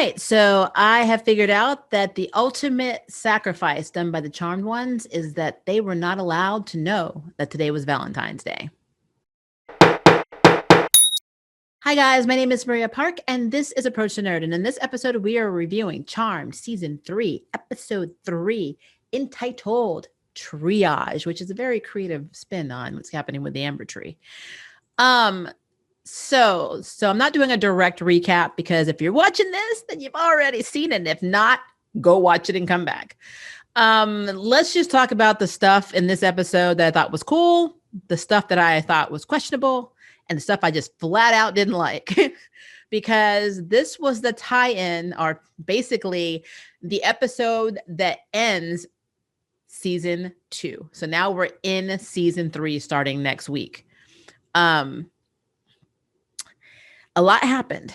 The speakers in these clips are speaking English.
right. So I have figured out that the ultimate sacrifice done by the Charmed Ones is that they were not allowed to know that today was Valentine's Day. Hi, guys. My name is Maria Park, and this is Approach the Nerd. And in this episode, we are reviewing Charmed Season 3, Episode 3, entitled Triage, which is a very creative spin on what's happening with the Amber Tree. So I'm not doing a direct recap because if you're watching this, then you've already seen it. And if not, go watch it and come back. Let's just talk about the stuff in this episode that I thought was cool, the stuff that I thought was questionable, and the stuff I just flat out didn't like. Because this was the tie-in, or basically the episode that ends season 2. So now we're in season 3 starting next week. A lot happened.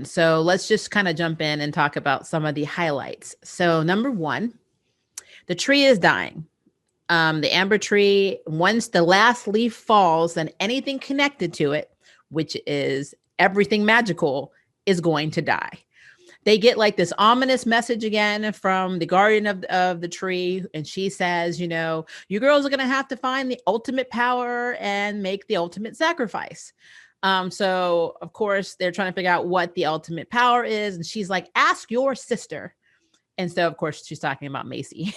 So let's just kind of jump in and talk about some of the highlights. So number 1, the tree is dying. The Amber Tree, once the last leaf falls, then anything connected to it, which is everything magical, is going to die. They get like this ominous message again from the guardian of the tree. And she says, you girls are going to have to find the ultimate power and make the ultimate sacrifice. So of course they're trying to figure out what the ultimate power is. And she's like, ask your sister. And so of course she's talking about Macy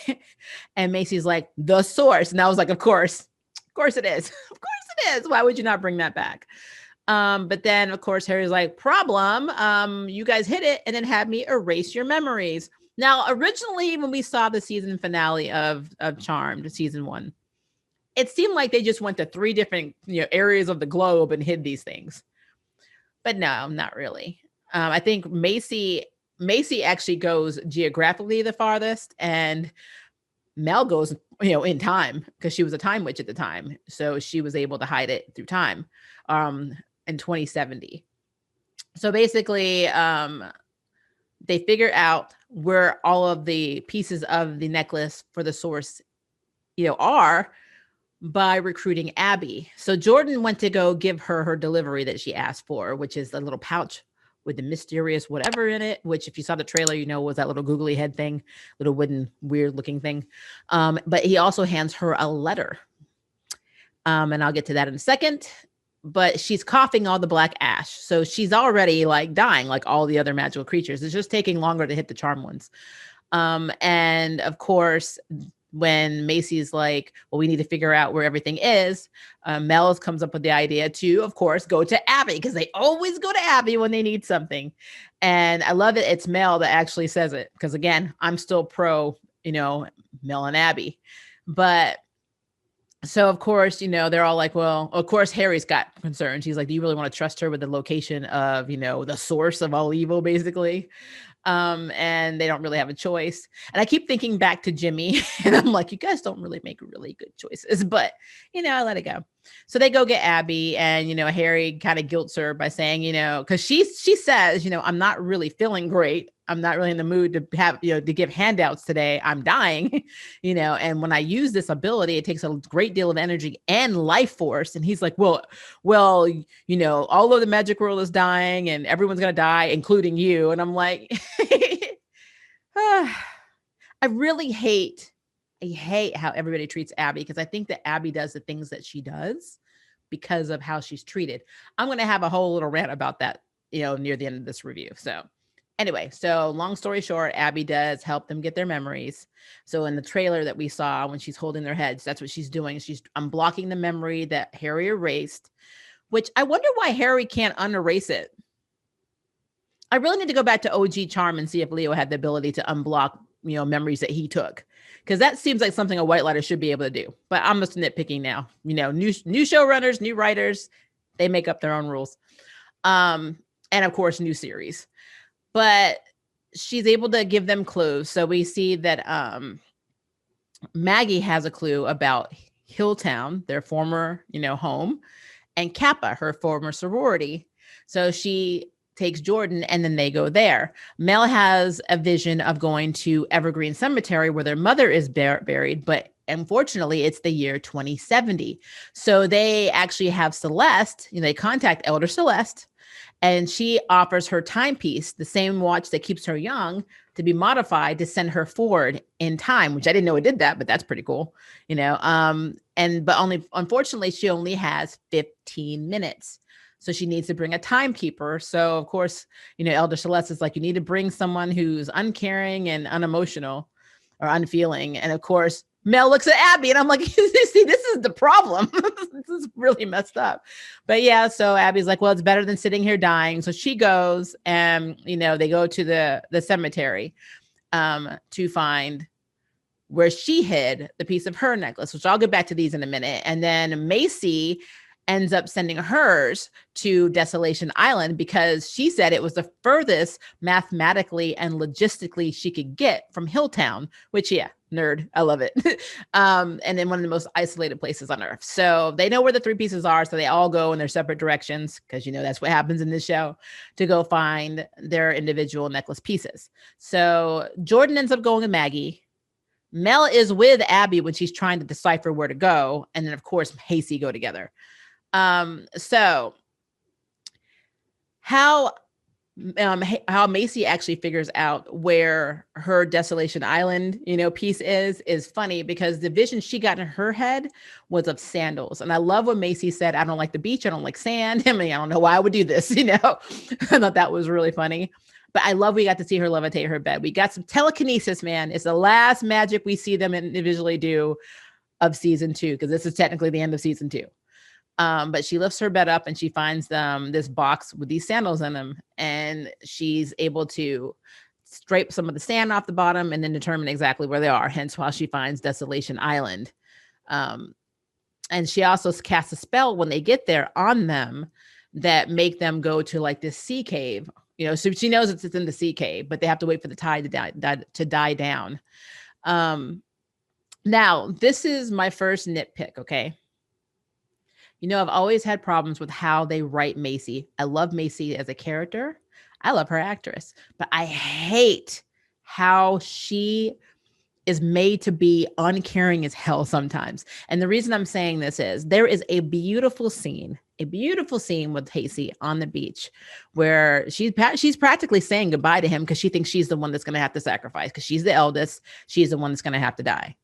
and Macy's like the source. And I was like, of course it is. Of course it is. Why would you not bring that back? But then of course, Harry's like, problem. You guys hit it and then had me erase your memories. Now, originally when we saw the season finale of Charmed season 1, it seemed like they just went to 3 different areas of the globe and hid these things. But no, not really. I think Macy actually goes geographically the farthest, and Mel goes, in time, because she was a time witch at the time. So she was able to hide it through time in 2070. So basically, they figure out where all of the pieces of the necklace for the source, are, by recruiting Abby. So Jordan went to go give her delivery that she asked for, which is the little pouch with the mysterious whatever in it, which if you saw the trailer, was that little googly head thing, little wooden, weird looking thing. But he also hands her a letter. And I'll get to that in a second. But she's coughing all the black ash. So she's already like dying like all the other magical creatures. It's just taking longer to hit the charm ones. And of course, when Macy's like, well, we need to figure out where everything is, Mel comes up with the idea to, of course, go to Abby, because they always go to Abby when they need something. And I love it. It's Mel that actually says it, because again, I'm still pro, Mel and Abby. But so of course, they're all like, well, of course, Harry's got concerns. He's like, do you really want to trust her with the location of, the source of all evil, basically? And they don't really have a choice. And I keep thinking back to Jimmy, and I'm like, you guys don't really make really good choices, but I let it go. So they go get Abby, and Harry kind of guilts her by saying, because she says, I'm not really feeling great. I'm not really in the mood to have, to give handouts today. I'm dying, and when I use this ability, it takes a great deal of energy and life force. And he's like, well, all of the magic world is dying and everyone's going to die, including you. And I'm like, I hate how everybody treats Abby, because I think that Abby does the things that she does because of how she's treated. I'm going to have a whole little rant about that, near the end of this review. So anyway, so long story short, Abby does help them get their memories. So in the trailer that we saw, when she's holding their heads, that's what she's doing. She's unblocking the memory that Harry erased, which I wonder why Harry can't unerase it. I really need to go back to OG Charm and see if Leo had the ability to unblock, memories that he took, because that seems like something a White Lighter should be able to do. But I'm just nitpicking now. New showrunners, new writers, they make up their own rules. And of course, new series. But she's able to give them clues. So we see that Maggie has a clue about Hilltown, their former, home, and Kappa, her former sorority. So she takes Jordan, and then they go there. Mel has a vision of going to Evergreen Cemetery where their mother is buried, but unfortunately it's the year 2070. So they actually have Celeste, they contact Elder Celeste, And she offers her timepiece, the same watch that keeps her young, to be modified to send her forward in time, which I didn't know it did that, but that's pretty cool, you know. But only, unfortunately, she only has 15 minutes. So she needs to bring a timekeeper. So of course, you know, Elder Celeste is like, you need to bring someone who's uncaring and unemotional or unfeeling. And of course, Mel looks at Abby and I'm like, see, this is the problem. This is really messed up. But yeah, so Abby's like, well, it's better than sitting here dying. So she goes and, you know, they go to the cemetery to find where she hid the piece of her necklace, which I'll get back to these in a minute. And then Macy ends up sending hers to Desolation Island because she said it was the furthest mathematically and logistically she could get from Hilltown, which, yeah, nerd, I love it. And then one of the most isolated places on Earth. So they know where the three pieces are. So they all go in their separate directions because, you know, that's what happens in this show, to go find their individual necklace pieces. So Jordan ends up going with Maggie. Mel is with Abby when she's trying to decipher where to go. And then, of course, Hasty go together. So how Macy actually figures out where her Desolation Island, you know, piece is funny because the vision she got in her head was of sandals. And I love what Macy said. I don't like the beach. I don't like sand. I mean, I don't know why I would do this, you know. I thought that was really funny. But I love we got to see her levitate her bed. We got some telekinesis, man. It's the last magic we see them individually do of season 2, because this is technically the end of season 2. But she lifts her bed up and she finds this box with these sandals in them, and she's able to scrape some of the sand off the bottom and then determine exactly where they are. Hence why she finds Desolation Island. And she also casts a spell when they get there on them that make them go to like this sea cave, you know, so she knows it's in the sea cave, but they have to wait for the tide to die down. Now this is my first nitpick. Okay. You know, I've always had problems with how they write Macy. I love Macy as a character. I love her actress, but I hate how she is made to be uncaring as hell sometimes. And the reason I'm saying this is there is a beautiful scene with Hasty on the beach where she's practically saying goodbye to him because she thinks she's the one that's going to have to sacrifice because she's the eldest. She's the one that's going to have to die.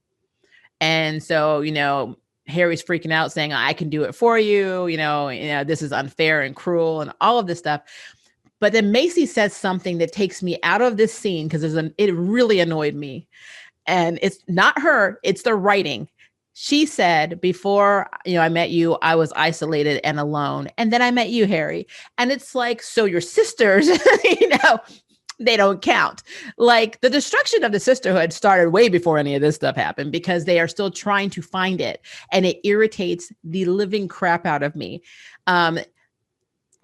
And so, you know, Harry's freaking out saying, I can do it for you. You know, this is unfair and cruel and all of this stuff. But then Macy says something that takes me out of this scene because it really annoyed me. And it's not her, it's the writing. She said, before, you know, I met you, I was isolated and alone. And then I met you, Harry. And it's like, so your sisters, you know, they don't count. Like the destruction of the sisterhood started way before any of this stuff happened because they are still trying to find it. And it irritates the living crap out of me.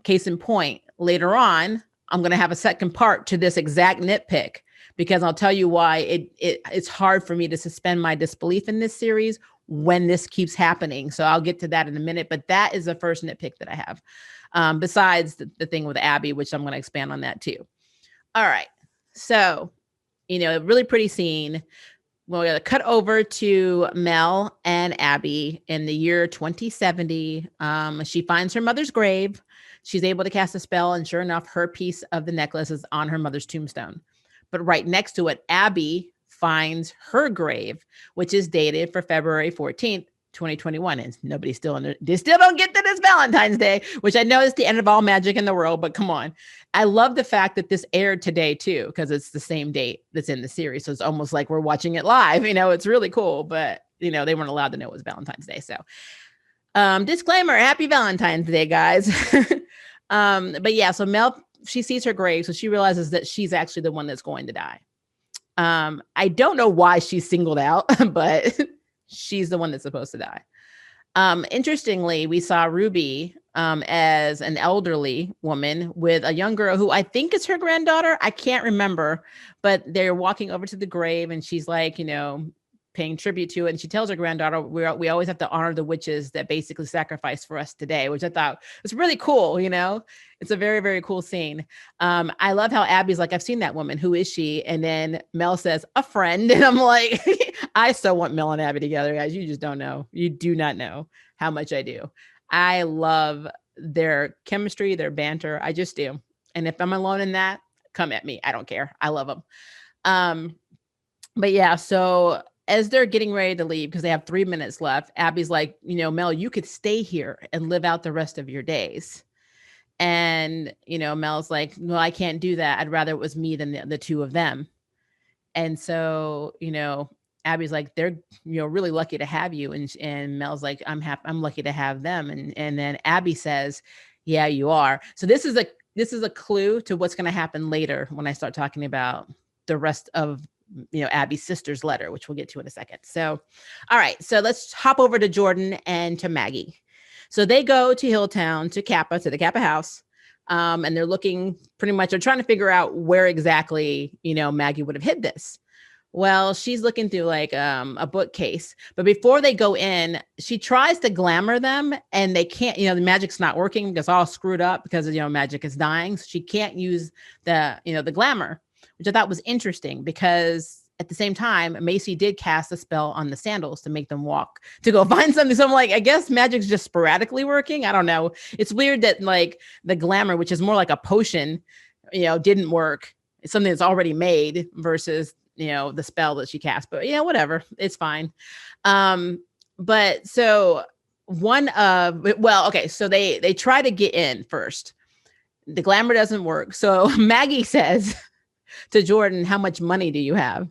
Case in point, later on, I'm going to have a second part to this exact nitpick because I'll tell you why it's hard for me to suspend my disbelief in this series when this keeps happening. So I'll get to that in a minute, but that is the first nitpick that I have. Besides the thing with Abby, which I'm going to expand on that too. All right. So, you know, a really pretty scene. Well, we're going to cut over to Mel and Abby in the year 2070. She finds her mother's grave. She's able to cast a spell, and sure enough, her piece of the necklace is on her mother's tombstone. But right next to it, Abby finds her grave, which is dated for February 14th, 2021. And they still don't get that it's Valentine's Day, which I know is the end of all magic in the world, but come on. I love the fact that this aired today too, because it's the same date that's in the series. So it's almost like we're watching it live, you know, it's really cool, but you know, they weren't allowed to know it was Valentine's Day. So disclaimer, happy Valentine's Day, guys. But yeah, so Mel, she sees her grave. So she realizes that she's actually the one that's going to die. I don't know why she's singled out, but she's the one that's supposed to die. Interestingly, we saw Ruby as an elderly woman with a young girl who I think is her granddaughter. I can't remember, but they're walking over to the grave and she's like, you know, paying tribute to it. And she tells her granddaughter, we always have to honor the witches that basically sacrificed for us today, which I thought was really cool. You know, it's a very, very cool scene. I love how Abby's like, I've seen that woman. Who is she? And then Mel says, a friend. And I'm like, I so want Mel and Abby together, guys. You just don't know. You do not know how much I do. I love their chemistry, their banter. I just do. And if I'm alone in that, come at me. I don't care. I love them. Um, but yeah, so as they're getting ready to leave, because they have 3 minutes left, Abby's like, Mel, you could stay here and live out the rest of your days. And, Mel's like, no, I can't do that. I'd rather it was me than the two of them. And so, Abby's like, they're, really lucky to have you. And Mel's like, I'm lucky to have them. And then Abby says, yeah, you are. So this is a clue to what's going to happen later when I start talking about the rest of, Abby's sister's letter, which we'll get to in a second. So, all right. So let's hop over to Jordan and to Maggie. So they go to Hilltown, to the Kappa house. And they're looking they're trying to figure out where exactly, Maggie would have hid this. Well, she's looking through like a bookcase, but before they go in, she tries to glamour them and they can't, the magic's not working because all screwed up because, magic is dying. So she can't use the glamour, which I thought was interesting because at the same time, Macy did cast a spell on the sandals to make them walk to go find something. So I'm like, I guess magic's just sporadically working. I don't know. It's weird that like the glamour, which is more like a potion, didn't work. It's something that's already made versus, the spell that she cast. But yeah, whatever. It's fine. But so so they try to get in first. The glamour doesn't work. So Maggie says to Jordan, how much money do you have?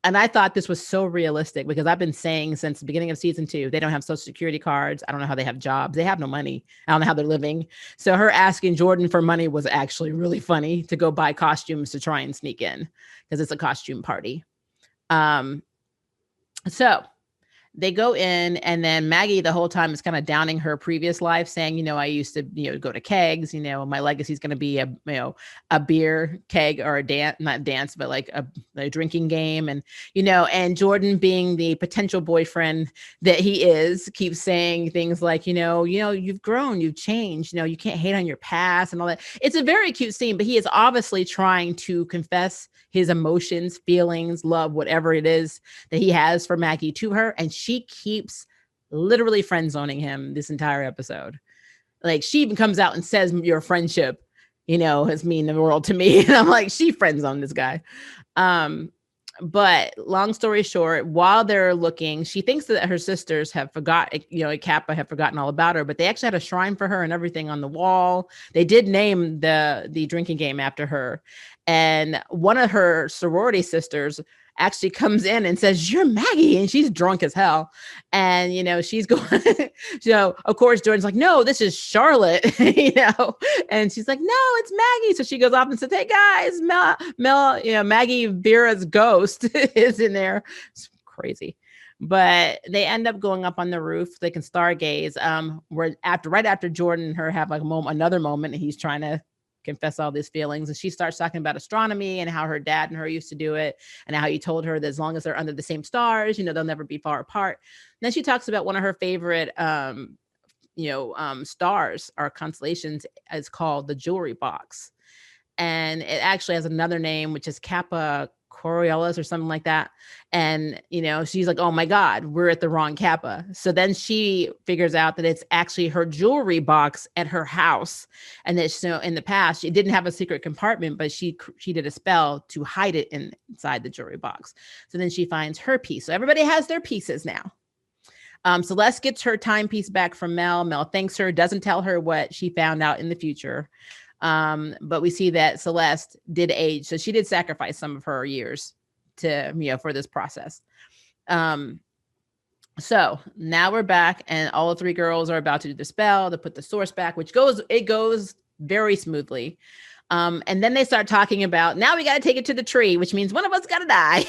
And I thought this was so realistic because I've been saying since the beginning of season 2, they don't have social security cards. I don't know how they have jobs. They have no money. I don't know how they're living. So her asking Jordan for money was actually really funny to go buy costumes to try and sneak in because it's a costume party. So they go in and then Maggie the whole time is kind of downing her previous life saying, I used to, go to kegs, my legacy is going to be a beer keg or not dance, but like a drinking game. And, and Jordan being the potential boyfriend that he is, keeps saying things like, you've grown, you've changed, you can't hate on your past and all that. It's a very cute scene, but he is obviously trying to confess his emotions, feelings, love, whatever it is that he has for Maggie to her. And she keeps literally friend zoning him this entire episode. Like she even comes out and says your friendship, has mean the world to me. And I'm like, she friend zoned this guy. But long story short, while they're looking, she thinks that her sisters have forgotten, Kappa have forgotten all about her, but they actually had a shrine for her and everything on the wall. They did name the drinking game after her. And one of her sorority sisters actually comes in and says, you're Maggie. And she's drunk as hell. And, she's going, of course, Jordan's like, no, this is Charlotte, and she's like, no, it's Maggie. So she goes off and says, hey guys, Mel, Maggie Vera's ghost is in there. It's crazy. But they end up going up on the roof. They can stargaze. Right after Jordan and her have like another moment, and he's trying to confess all these feelings, and she starts talking about astronomy and how her dad and her used to do it, and how he told her that as long as they're under the same stars, they'll never be far apart. And then she talks about one of her favorite stars or constellations is called the jewelry box, and it actually has another name, which is Kappa Coriolis or something like that. And, she's like, oh my God, we're at the wrong Kappa. So then she figures out that it's actually her jewelry box at her house. And that so in the past, she didn't have a secret compartment, but she did a spell to hide it inside the jewelry box. So then she finds her piece. So everybody has their pieces now. Celeste gets her timepiece back from Mel. Mel thanks her, doesn't tell her what she found out in the future. But we see that Celeste did age. So she did sacrifice some of her years to, for this process. So now we're back and all the 3 girls are about to do the spell to put the source back, which goes very smoothly. And then they start talking about, now we got to take it to the tree, which means one of us got to die,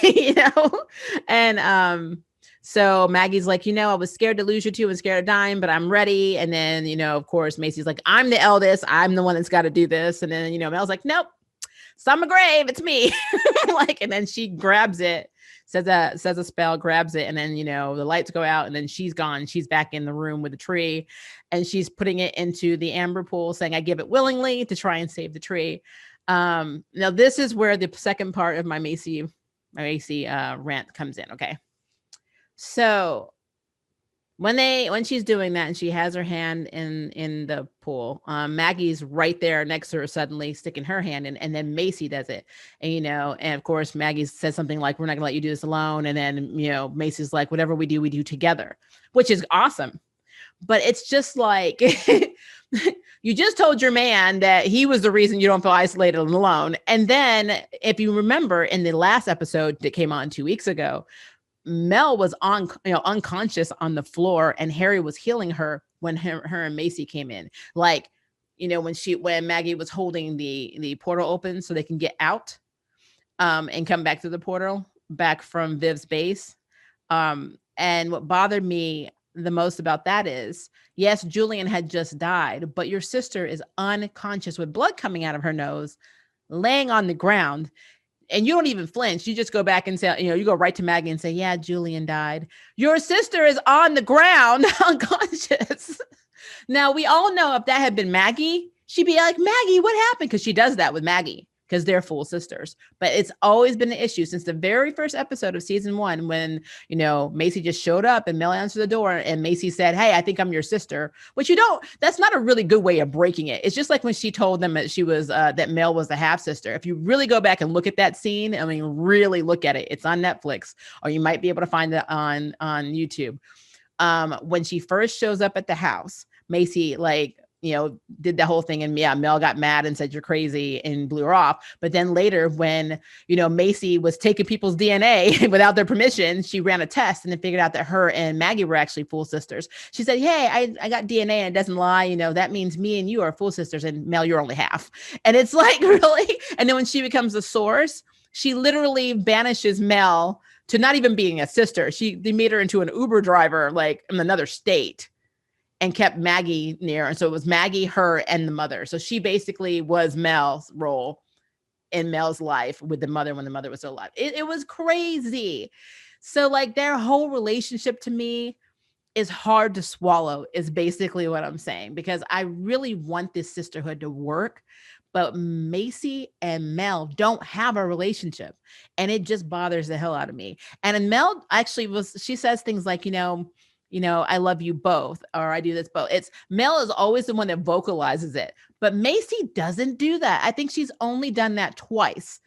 and, so Maggie's like, I was scared to lose you 2 and scared of dying, but I'm ready. And then, of course, Macy's like, I'm the eldest. I'm the one that's got to do this. And then, Mel's like, nope, Summer Grave, it's me. And then she grabs it, says a spell, grabs it. And then, the lights go out and then she's gone. She's back in the room with the tree and she's putting it into the amber pool saying, I give it willingly to try and save the tree. Now this is where the second part of my Macy rant comes in. Okay. So when she's doing that and she has her hand in the pool, Maggie's right there next to her, suddenly sticking her hand in, and then Macy does it. And and of course Maggie says something like, we're not gonna let you do this alone. And then Macy's like, whatever we do together, which is awesome. But it's just like you just told your man that he was the reason you don't feel isolated and alone. And then if you remember in the last episode that came on 2 weeks ago, Mel was unconscious on the floor, and Harry was healing her when her and Macy came in. Like, when Maggie was holding the portal open so they can get out, and come back to the portal back from Viv's base. And what bothered me the most about that is, yes, Julian had just died, but your sister is unconscious with blood coming out of her nose, laying on the ground. And you don't even flinch. You just go back and say, you go right to Maggie and say, yeah, Julian died. Your sister is on the ground, unconscious. Now, we all know if that had been Maggie, she'd be like, Maggie, what happened? Because she does that with Maggie, because they're full sisters. But it's always been an issue since the very first episode of season 1, when, Macy just showed up and Mel answered the door and Macy said, hey, I think I'm your sister, which that's not a really good way of breaking it. It's just like when she told them that she was, that Mel was the half sister. If you really go back and look at that scene, I mean, really look at it. It's on Netflix, or you might be able to find it on YouTube. When she first shows up at the house, Macy, did the whole thing. And yeah, Mel got mad and said, you're crazy, and blew her off. But then later when, Macy was taking people's DNA without their permission, she ran a test and then figured out that her and Maggie were actually full sisters. She said, hey, I got DNA and it doesn't lie. That means me and you are full sisters, and Mel, you're only half. And it's like, really? And then when she becomes the source, she literally banishes Mel to not even being a sister. They made her into an Uber driver, like in another state, and kept Maggie near. And so it was Maggie, her, and the mother. So she basically was Mel's role in Mel's life with the mother when the mother was still alive. It was crazy. So their whole relationship to me is hard to swallow, is basically what I'm saying, because I really want this sisterhood to work, but Macy and Mel don't have a relationship, and it just bothers the hell out of me. And Mel actually she says things like, I love you both, or I do this both. Mel is always the one that vocalizes it, but Macy doesn't do that. I think she's only done that twice.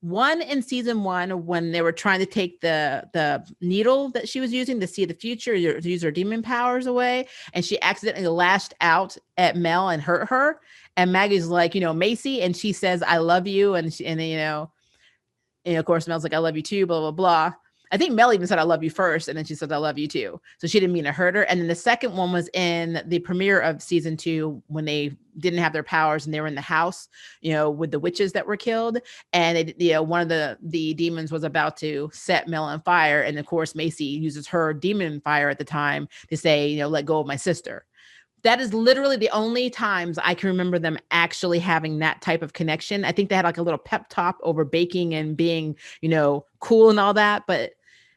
One in season 1, when they were trying to take the needle that she was using to see the future, to use her demon powers away, and she accidentally lashed out at Mel and hurt her. And Maggie's like, Macy, and she says, I love you. And of course, Mel's like, I love you too, blah, blah, blah. I think Mel even said, I love you first. And then she said, I love you too. So she didn't mean to hurt her. And then the second one was in the premiere of season 2, when they didn't have their powers and they were in the house, with the witches that were killed. And one of the demons was about to set Mel on fire. And of course, Macy uses her demon fire at the time to say, let go of my sister. That is literally the only times I can remember them actually having that type of connection. I think they had a little pep talk over baking and being, cool and all that. But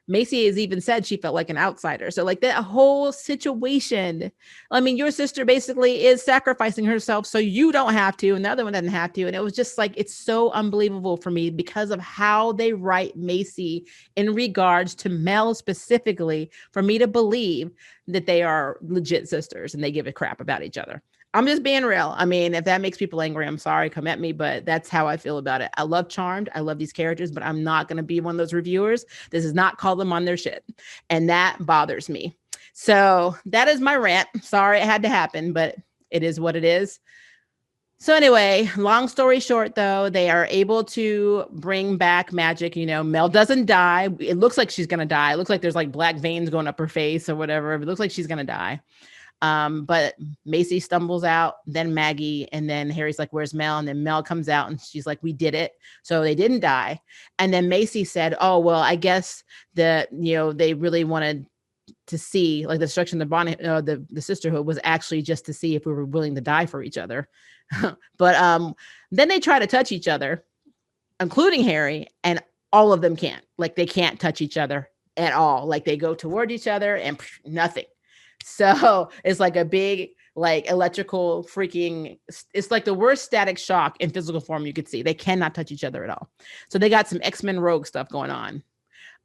Macy has even said she felt like an outsider. So that whole situation, I mean, your sister basically is sacrificing herself so you don't have to, and the other one doesn't have to. And it was just it's so unbelievable for me because of how they write Macy in regards to Mel specifically, for me to believe that they are legit sisters and they give a crap about each other. I'm just being real. I mean, if that makes people angry, I'm sorry, come at me, but that's how I feel about it. I love Charmed. I love these characters, but I'm not going to be one of those reviewers. This is not call them on their shit. And that bothers me. So that is my rant. Sorry it had to happen, but it is what it is. So anyway, long story short, though, they are able to bring back magic. Mel doesn't die. It looks like she's going to die. It looks like there's black veins going up her face or whatever. It looks like she's going to die. But Macy stumbles out, then Maggie, and then Harry's like, where's Mel? And then Mel comes out and she's like, we did it. So they didn't die. And then Macy said, oh, well, I guess that, they really wanted to see the destruction of the sisterhood was actually just to see if we were willing to die for each other. But then they try to touch each other, including Harry, and all of them can't. They can't touch each other at all. They go toward each other and nothing. So it's a big, electrical freaking, it's the worst static shock in physical form you could see. They cannot touch each other at all. So they got some X-Men Rogue stuff going on.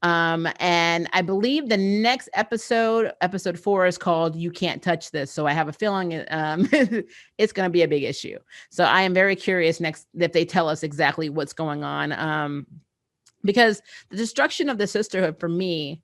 And I believe the next episode, episode 4, is called "You Can't Touch This." So I have a feeling it's going to be a big issue. So I am very curious next if they tell us exactly what's going on. Because the destruction of the sisterhood, for me,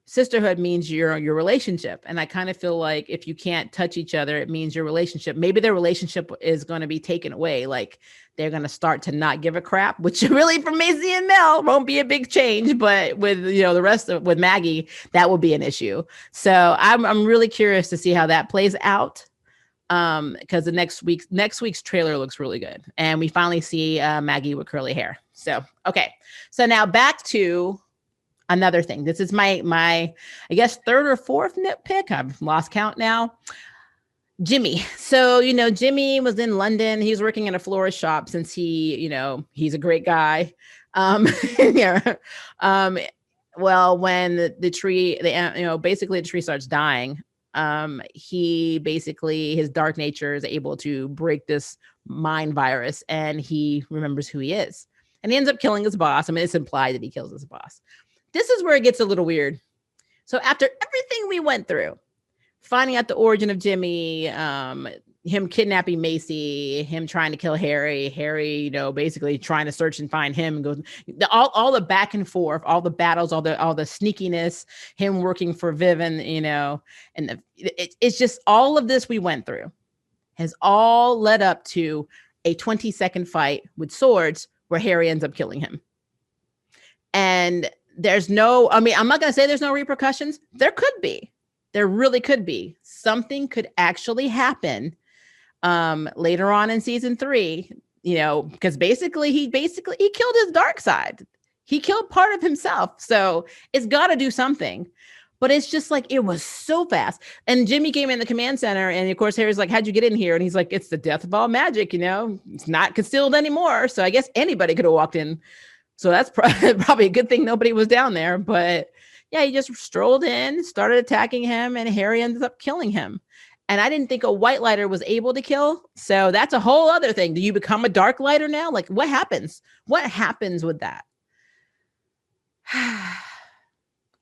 sisterhood means your relationship, and I kind of feel like if you can't touch each other, it means your relationship, maybe their relationship is going to be taken away. Like they're going to start to not give a crap, which really for Maisie and Mel won't be a big change, but with the rest of with Maggie, that will be an issue. So I'm really curious to see how that plays out, because the next week's trailer looks really good, and we finally see Maggie with curly hair. So okay, so now back to another thing. This is my I guess third or fourth nitpick. I've lost count now. Jimmy. So, Jimmy was in London. He was working in a florist shop since he's a great guy. Yeah. Well, when the tree, basically the tree starts dying, he basically, his dark nature is able to break this mind virus, and he remembers who he is. And he ends up killing his boss. I mean, it's implied that he kills his boss. This is where it gets a little weird. So after everything we went through, finding out the origin of Jimmy, him kidnapping Macy, him trying to kill Harry, basically trying to search and find him, and goes all the back and forth, all the battles, all the sneakiness, him working for Vivian, and it's just all of this we went through has all led up to a 20-second fight with swords where Harry ends up killing him. And I'm not going to say there's no repercussions. There could be. There really could be. Something could actually happen later on in season 3, because basically he killed his dark side. He killed part of himself. So it's got to do something. But it's just like, it was so fast. And Jimmy came in the command center, and of course Harry's like, "How'd you get in here?" And he's like, "It's the death of all magic, it's not concealed anymore. So I guess anybody could have walked in." So that's probably a good thing nobody was down there. But yeah, he just strolled in, started attacking him, and Harry ended up killing him. And I didn't think a white lighter was able to kill. So that's a whole other thing. Do you become a dark lighter now? Like, what happens? What happens with that?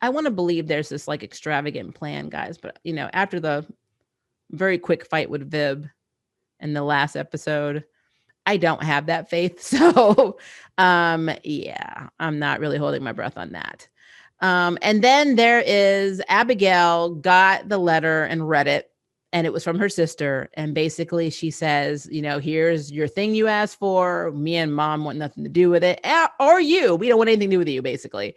I want to believe there's this like extravagant plan, guys. But, after the very quick fight with Vib in the last episode, I don't have that faith. So, yeah, I'm not really holding my breath on that. And then there is Abigail got the letter and read it, and it was from her sister. And basically she says, "Here's your thing you asked for. Me and Mom want nothing to do with it. Or you. We don't want anything to do with you," basically.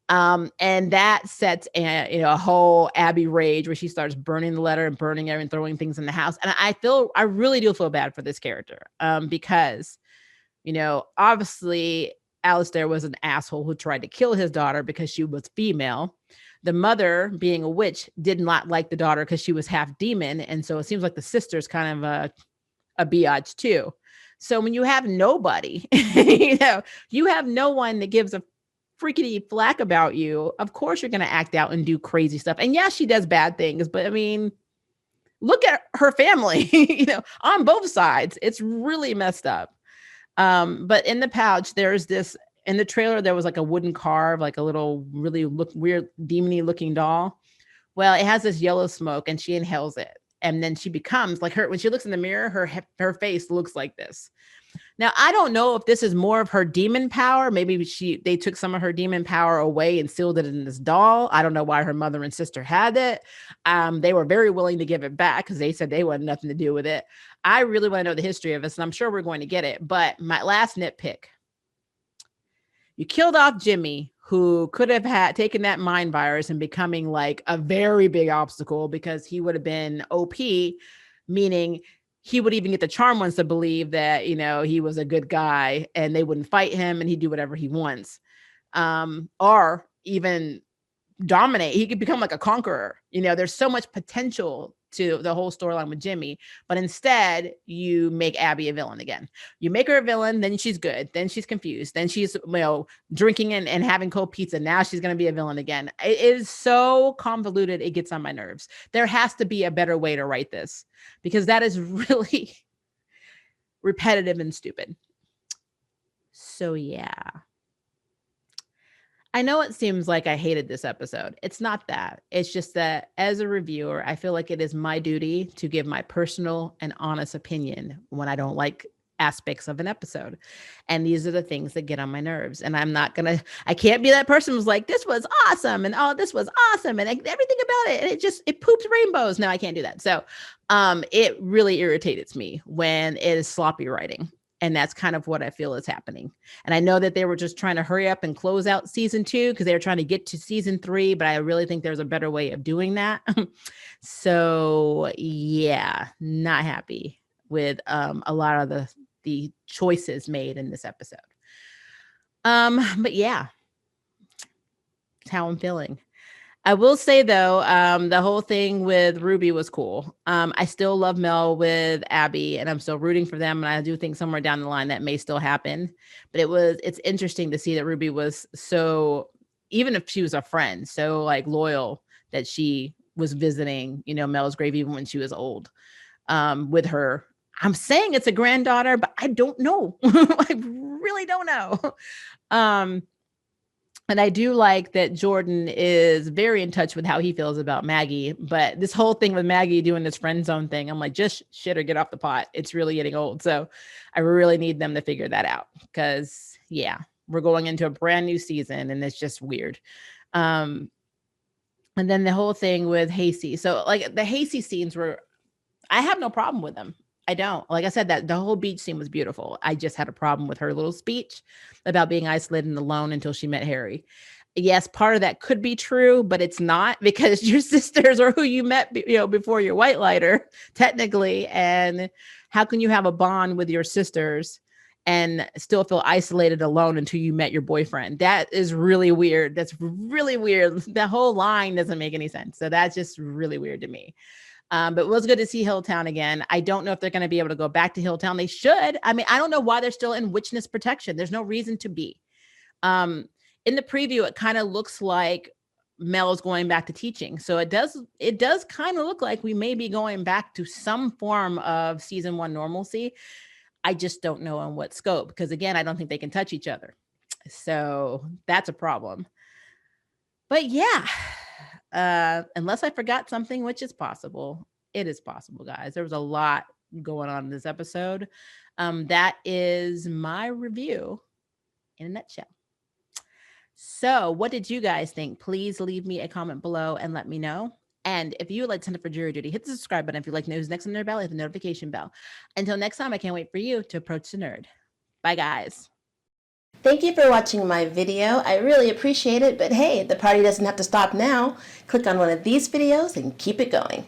And that sets a whole Abby rage where she starts burning the letter and burning everything, throwing things in the house. And I really do feel bad for this character, because, obviously Alistair was an asshole who tried to kill his daughter because she was female. The mother, being a witch, did not like the daughter because she was half demon. And so it seems like the sister's kind of a biatch too. So when you have nobody, you have no one that gives a freaking flack about you, of course you're going to act out and do crazy stuff. And yeah, she does bad things, but I mean, look at her family, on both sides. It's really messed up. But in the pouch, there's this, in the trailer, there was like a wooden carve, like a little really weird demony looking doll. Well, it has this yellow smoke, and she inhales it. And then she becomes like when she looks in the mirror, her face looks like this. Now, I don't know if this is more of her demon power. Maybe they took some of her demon power away and sealed it in this doll. I don't know why her mother and sister had it. They were very willing to give it back because they said they wanted nothing to do with it. I really want to know the history of this, and I'm sure we're going to get it. But my last nitpick: you killed off Jimmy, who could have taken that mind virus and becoming like a very big obstacle, because he would have been OP, meaning he would even get the charm ones to believe that, he was a good guy and they wouldn't fight him and he'd do whatever he wants. Or even dominate. He could become like a conqueror. There's so much potential to the whole storyline with Jimmy, but instead you make Abby a villain again. You make her a villain, then she's good, then she's confused, then she's drinking and having cold pizza. Now she's going to be a villain again. It is so convoluted, it gets on my nerves. There has to be a better way to write this, because that is really repetitive and stupid. So yeah, I know it seems like I hated this episode. It's not that. It's just that as a reviewer, I feel like it is my duty to give my personal and honest opinion when I don't like aspects of an episode. And these are the things that get on my nerves. And I can't be that person who's like, this was awesome. And oh, this was awesome. And everything about it. And it poops rainbows. No, I can't do that. So it really irritates me when it is sloppy writing. And that's kind of what I feel is happening. And I know that they were just trying to hurry up and close out season 2 because they were trying to get to season 3, but I really think there's a better way of doing that. So yeah, not happy with a lot of the choices made in this episode. But yeah, that's how I'm feeling. I will say though, the whole thing with Ruby was cool. I still love Mel with Abby, and I'm still rooting for them. And I do think somewhere down the line that may still happen. But it's interesting to see that Ruby was so, even if she was a friend, so like loyal that she was visiting, Mel's grave even when she was old, with her. I'm saying it's a granddaughter, but I don't know. I really don't know. And I do like that Jordan is very in touch with how he feels about Maggie. But this whole thing with Maggie doing this friend zone thing, I'm like, just shit or get off the pot. It's really getting old. So I really need them to figure that out because, yeah, we're going into a brand new season and it's just weird. And then the whole thing with Hasty. So like the Hasty scenes I have no problem with them. I don't. Like I said, that the whole beach scene was beautiful. I just had a problem with her little speech about being isolated and alone until she met Harry. Yes, part of that could be true, but it's not because your sisters are who you met, before your white lighter, technically. And how can you have a bond with your sisters and still feel isolated alone until you met your boyfriend? That is really weird. That's really weird. The whole line doesn't make any sense. So that's just really weird to me. But it was good to see Hilltown again. I don't know if they're going to be able to go back to Hilltown. They should. I mean, I don't know why they're still in witness protection. There's no reason to be. In the preview, it kind of looks like Mel's going back to teaching. So it does kind of look like we may be going back to some form of season 1 normalcy. I just don't know in what scope, because again, I don't think they can touch each other. So that's a problem. But yeah. Unless I forgot something, which is possible. It is possible, guys. There was a lot going on in this episode. That is my review in a nutshell. So what did you guys think? Please leave me a comment below and let me know. And if you would like to sign up for Jury Duty, hit the subscribe button. If you like news next on their bell, hit the notification bell. Until next time, I can't wait for you to approach the nerd. Bye, guys. Thank you for watching my video. I really appreciate it, but hey, the party doesn't have to stop now. Click on one of these videos and keep it going.